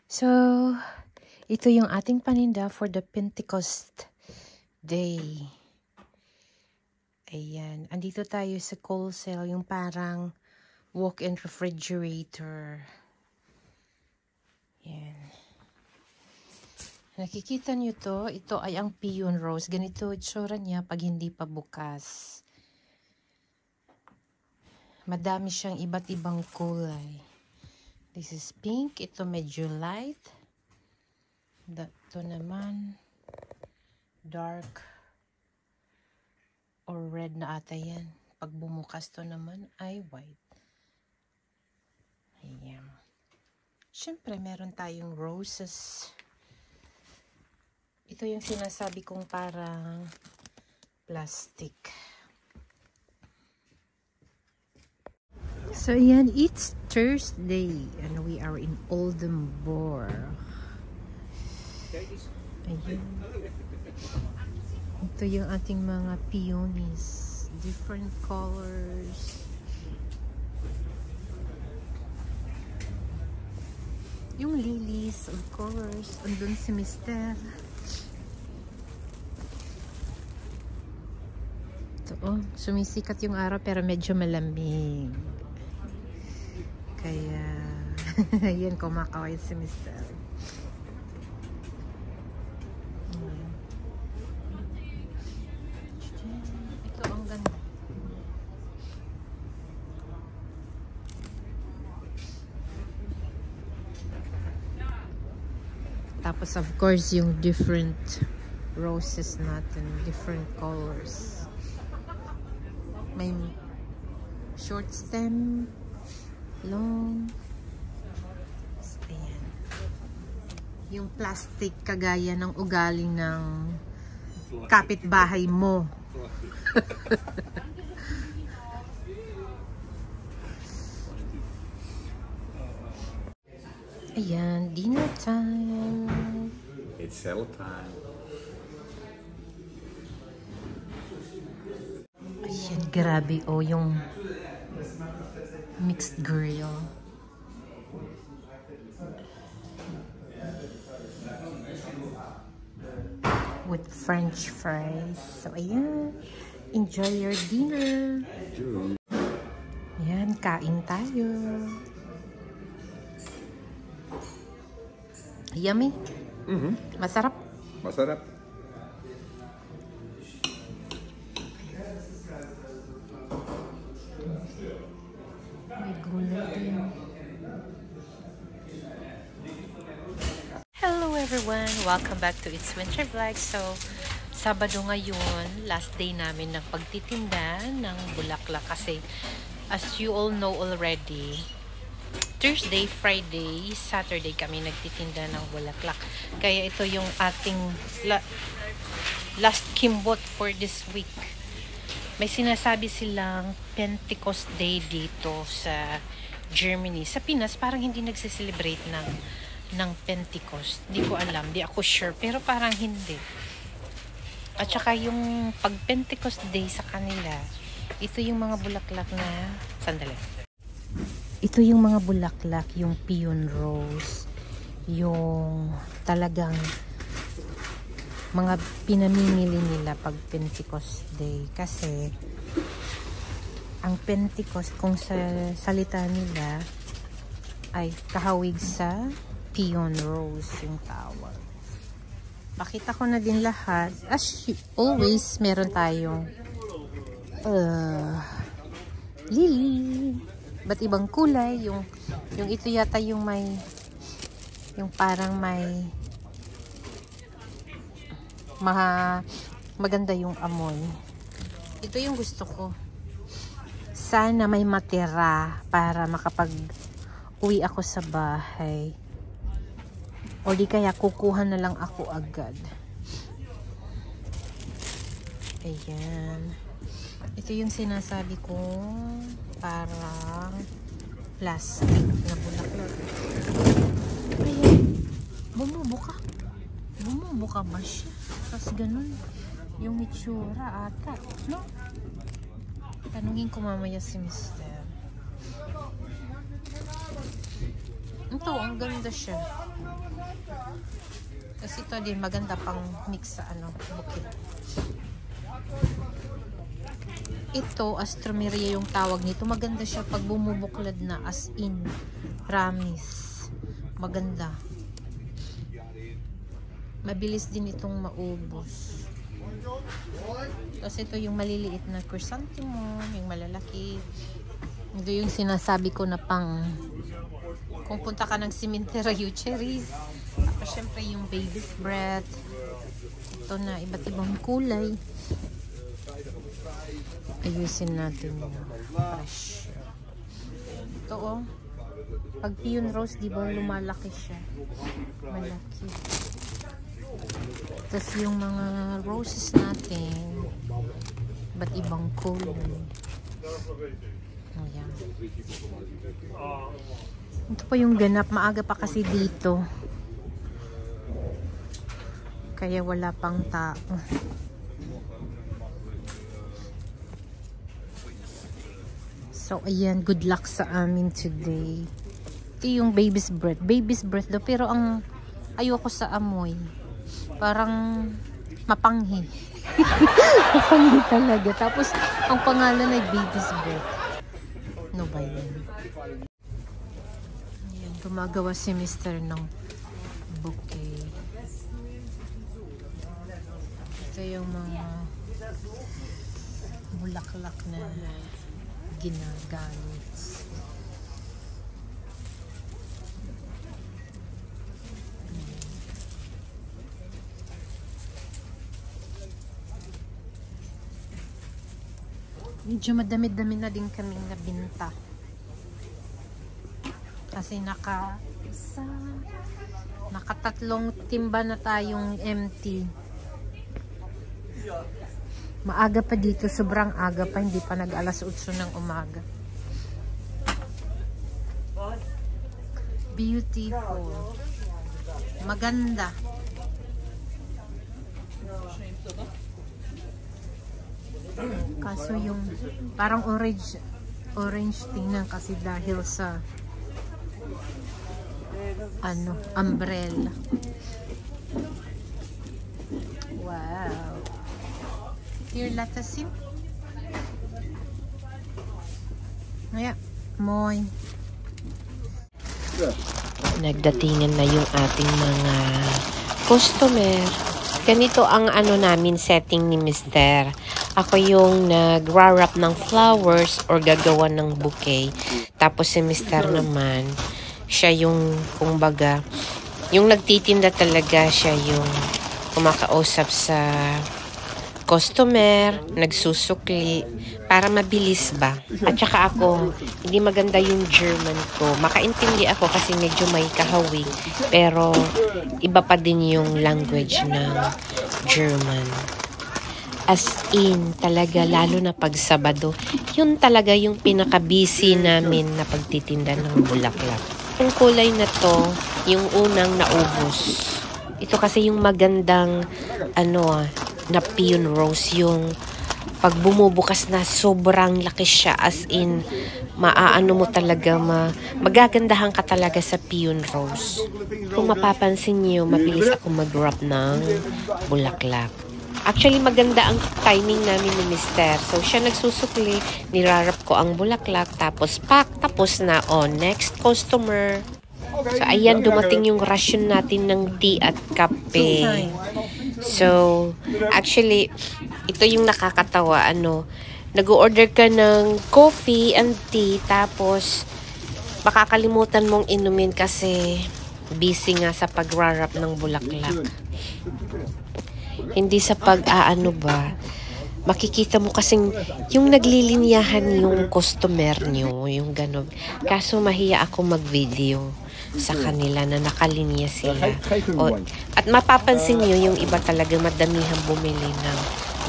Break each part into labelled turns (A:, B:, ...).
A: So, ito yung ating paninda for the Pentecost Day. Ayan. Andito tayo sa Colsell, yung parang walk-in refrigerator. Ayan. Nakikita nyo to? Ito ay ang Peon Rose. Ganito itsura niya pag hindi pa bukas. Madami siyang iba't ibang kulay. This is pink. Ito medyo light. Ito naman dark or red na ata yan. Pag bumukas to naman ay white. Ayan. Siyempre meron tayong roses. Ito yung sinasabi kong parang plastic. So yan, it's Thursday and we are in Oldenburg. Ayun. Ito yung ating mga peonies. Different colors. Yung lilies, of course. Andun si Mister. Ito, oh, sumisikat yung araw pero medyo malamig. Kaya, yan, kumakaway si Mister. Ito, ang ganda. Tapos, of course, yung different roses natin, different colors. May short stem, long. Ayan. Yung plastic kagaya ng ugali ng kapitbahay mo. Ayan, dinner time.
B: It's sell time.
A: Ayan, grabe oh, yung mixed grill. With French fries. So, ayan. Enjoy your dinner. Ayan, kain tayo. Yummy? Masarap?
B: Masarap.
A: May gulay din. Hello everyone! Welcome back to It's Winter Vlog. So, Sabado ngayon, last day namin ng pagtitinda ng bulaklak kasi as you all know already, Thursday, Friday, Saturday kami nagtitinda ng bulaklak. Kaya ito yung ating last kimbot for this week. May sinasabi silang Pentecost Day dito sa Germany. Sa Pinas, parang hindi nagsiselebrate ng Pentecost. Hindi ko alam, di ako sure, pero parang hindi. At saka yung pag Pentecost Day sa kanila, ito yung mga bulaklak na, sandali. Ito yung mga bulaklak, yung Peon Rose, yung talagang mga pinamimili nila pag Pentecost Day. Kasi, ang Pentecost, kung sa salita nila, ay kahawig sa Peon Rose yung tawag. Pakita ko na din lahat. As always, meron tayong lily. Ba't ibang kulay? Yung ito yata yung may, yung parang may maganda yung amoy. Ito yung gusto ko. Sana may matira para makapag-uwi ako sa bahay. O di kaya kukuha na lang ako agad. Ayan. Ito yung sinasabi kong parang plastic na bulaklak. Ayan. Bumubuka. Bumubuka ba siya? Tapos ganun. Yung itsura ata. No? Tanungin ko mamaya si Mister. Ito, ang ganda siya. Kasi ito din, maganda pang mix sa bukit. Ito, Astromeria yung tawag nito. Maganda siya pag bumubuklad na, as in, promise. Maganda. Mabilis din itong maubos. Kasi ito yung maliliit na chrysanthemum, yung malalaki. Ito yung sinasabi ko na pang kung punta ka ng cemetery, cherries. Tapos syempre yung baby's breath. Ito na iba't ibang kulay. Ayusin natin yung fresh. Ito oh. Pag peon rose, di ba lumalaki siya? Malaki. Tapos yung mga roses natin, iba't ibang kulay. Ayan. Ito pa yung ganap. Maaga pa kasi dito. Kaya wala pang tao. So, ayan. Good luck sa amin today. Ito yung baby's breath. Baby's breath daw. Pero ang ayoko sa amoy. Parang mapanghi. Mapanghi talaga. Tapos, ang pangalan ay baby's breath. No ba yan? Ayan. Gumagawa si Mr. ng bouquet. Ito yung mga bulaklak na ginagamit. Medyo madami-dami na din kaming nabinta. Kasi nakatatlong timba na tayong empty. Maaga pa dito, sobrang aga pa, hindi pa nag-alas 8 ng umaga. Beautiful. Maganda. Kaso yung parang orange tingnan kasi dahil sa umbrella. Wow. Here, latasin. Ayan. Moy. Nagdatingan na yung ating mga customer. Ganito ang namin setting ni Mr. Ako yung nag-wrap ng flowers or gagawa ng bouquet. Tapos si Mr. naman, siya yung kumbaga, yung nagtitinda talaga, siya yung kumakausap sa customer, nagsusukli, para mabilis ba. At saka ako, hindi maganda yung German ko. Makaintindi ako kasi medyo may kahawig. Pero, iba pa din yung language ng German. As in, talaga, lalo na pag Sabado, yun talaga yung pinaka-busy namin na pagtitinda ng bulaklak. Yung kulay na to, yung unang naubos. Ito kasi yung magandang, na peon rose, yung pag bumubukas na sobrang laki siya, as in maaano mo talaga, magagandahan ka talaga sa peon rose. Kung mapapansin niyo, mabilis ako mag-wrap ng bulaklak. Actually, maganda ang timing namin ni Mr. So, siya nagsusukli, nirarap ko ang bulaklak, tapos pack, tapos na, next customer. So, ayan, dumating yung ration natin ng tea at kape. So, actually, ito yung nakakatawa, nag-order ka ng coffee and tea, tapos, makakalimutan mong inumin kasi busy nga sa pag-wrap ng bulaklak. Hindi sa makikita mo kasing yung naglilinyahan yung customer nyo, yung ganon. Kaso mahiya ako mag-video sa kanila na nakalinya sila. At mapapansin nyo, yung iba talaga madamihan bumili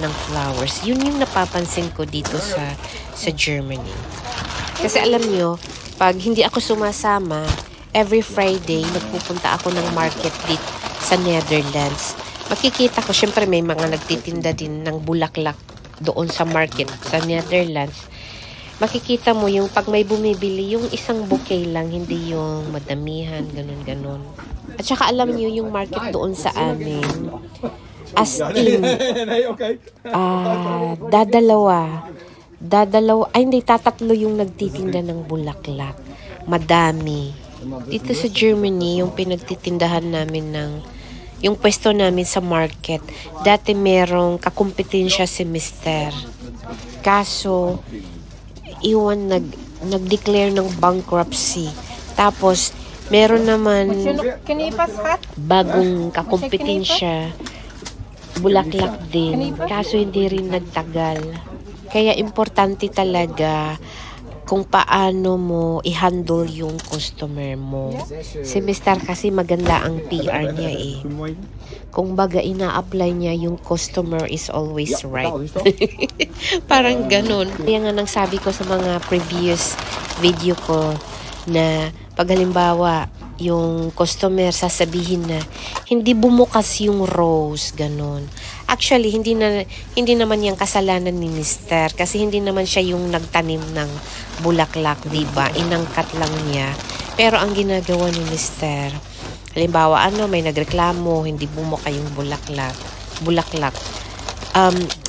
A: ng flowers. Yun yung napapansin ko dito sa Germany. Kasi alam nyo, pag hindi ako sumasama, every Friday, nagpupunta ako ng market dito sa Netherlands. Makikita ko, syempre may mga nagtitinda din ng bulaklak doon sa market sa Netherlands.
C: makikita mo yung pag may bumibili, yung isang bouquet lang, hindi yung madamihan, ganun-ganun. At saka alam niyo yung market doon sa amin, as in, tatatlo yung nagtitinda ng bulaklak. Madami. Dito sa Germany, yung pinagtitindahan namin yung pwesto namin sa market, dati merong kakumpetensya si Mister. Kaso, nag-declare ng bankruptcy. Tapos, meron naman bagong kakumpetensya, bulaklak din. Kaso, hindi rin nagtagal. Kaya, importante talaga kung paano mo i-handle yung customer mo. Si Mr. kasi maganda ang PR niya eh. Kung baga ina-apply niya yung customer is always right. Parang ganun. Kaya nga nang sabi ko sa mga previous video ko na pag halimbawa yung customer sasabihin na hindi bumukas yung rose, ganun. Actually, hindi naman yung kasalanan ni Mister kasi hindi naman siya yung nagtanim ng bulaklak, diba? Inangkat lang niya. Pero ang ginagawa ni Mister, halimbawa, may nagreklamo, hindi bumuka yung bulaklak.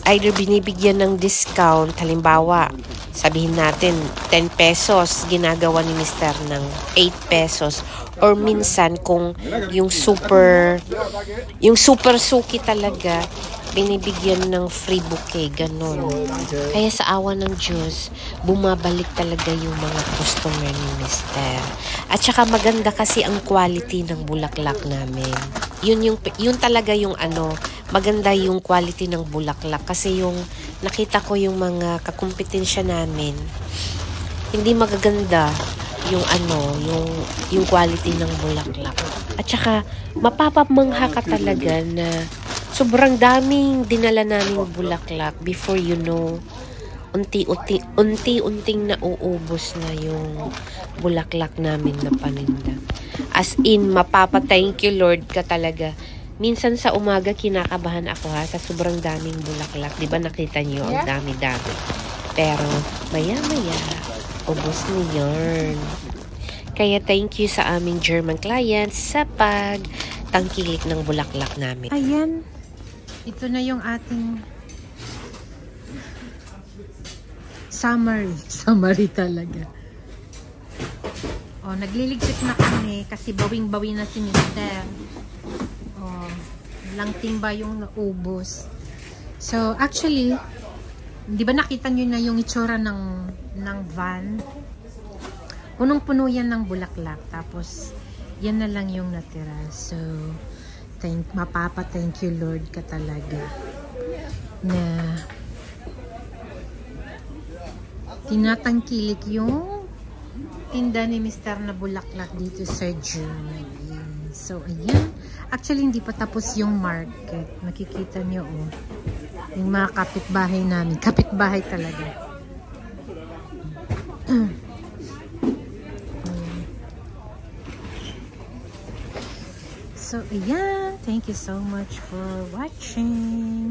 C: Either binibigyan ng discount, halimbawa, sabihin natin, 10 pesos, ginagawa ni Mister ng 8 pesos. Or minsan, kung yung super suki talaga, binibigyan ng free bouquet, ganun. Kaya sa awa ng Diyos, bumabalik talaga yung mga customer ni Mister. At saka maganda kasi ang quality ng bulaklak namin. Yun talaga yung maganda yung quality ng bulaklak. Kasi yung nakita ko yung mga kakumpetensya namin, hindi magaganda yung quality ng bulaklak. At saka mapapamangha ka talaga na sobrang daming dinala naming bulaklak before you know, unti-unting nauubos na yung bulaklak namin na paninda. As in, mapapa-thank you Lord ka talaga. Minsan sa umaga kinakabahan ako sa sobrang daming bulaklak. Di ba nakita niyo ang dami-dami? Pero maya-maya, ubos na yarn. Kaya thank you sa aming German clients sa pagtangkilik ng bulaklak namin.
A: Ayan. Ito na yung ating summary talaga. Nagliligpit na kami kasi bawing-bawi na si Mister. Lang timba yung naubos. So, actually, di ba nakita nyo na yung itsura ng van? Punong-puno yan ng bulaklak. Tapos, yan na lang yung natira. So, thank you Lord ka talaga na tinatangkilik yung tinda ni Mister na bulaklak dito sa Germany. So, ayan. Actually, hindi pa tapos yung market. Nakikita nyo, yung mga kapitbahay namin. Kapitbahay talaga. So, ayan. Thank you so much for watching.